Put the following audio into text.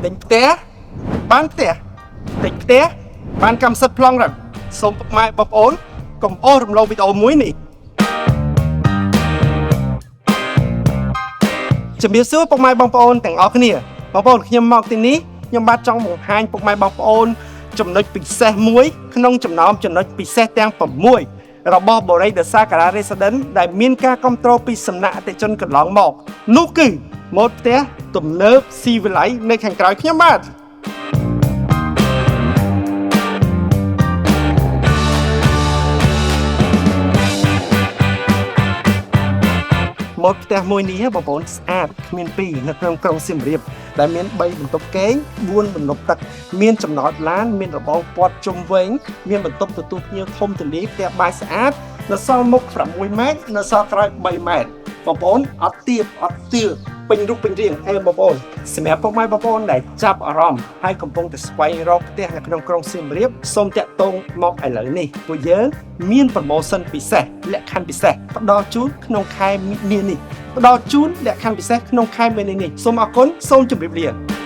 ទិញផ្ទះបានផ្ទះទិញផ្ទះបានកម្មសិទ្ធិប្លង់រឹងសូមពុកម៉ែបងប្អូនកុំអូសរំលងវីដេអូមួយនេះជំរាបសួរពុកម៉ែបងប្អូនទាំងអស់គ្នាបងប្អូនខ្ញុំមកទីនេះខ្ញុំបាទចង់បង្ហាញពុកម៉ែបងប្អូនចំណុចពិសេសមួយក្នុងចំណោមចំណុចពិសេសទាំង6របស់បូរីដេសាការ៉ារេស៊ីដិនដែលមានការគ្រប់គ្រងពីសំណាក់អតិថិជនកន្លងមកនោះគឺម៉ូដផ្ទះទំនើបស៊ីវិល័យនៅខាងក្រោយខ្ញុំបាទម៉ូដផ្ទះមួយនេះបងប្អូនស្អាតគ្មានពីរនៅក្នុងក្រុងសៀមរាបដែលមាន3បន្ទប់គេង4បន្ទប់ទឹកមានចំណតឡានមានរបងព័ទ្ធជុំវិញមានបន្ទប់ទទួលភ្ញៀវធំទូលាយផ្ទះបាយស្អាតនៅសល់មុខ6ម៉ែត្រនៅសល់ក្រោយ3ម៉ែត្របងប្អូនអត់ទៀបអត់ទឿពេញរូបពេញរាងហើយបងប្អូនសម្រាប់ពុកម៉ែបងប្អូនដែលចាប់អារម្មណ៍ហើយកំពុងតែស្វែងរកផ្ទះនៅក្នុងក្រុងសៀមរាបសូមតាក់ទងមកឥឡូវនេះពួកយើងមានប្រូម៉ូសិនពិសេសលក្ខខណ្ឌពិសេសផ្ដល់ជូនក្នុងខែមីនានេះផ្ដល់ជូនលក្ខខណ្ឌពិសេសក្នុងខែមីនានេះសូមអរគុណសូមជម្រាបលា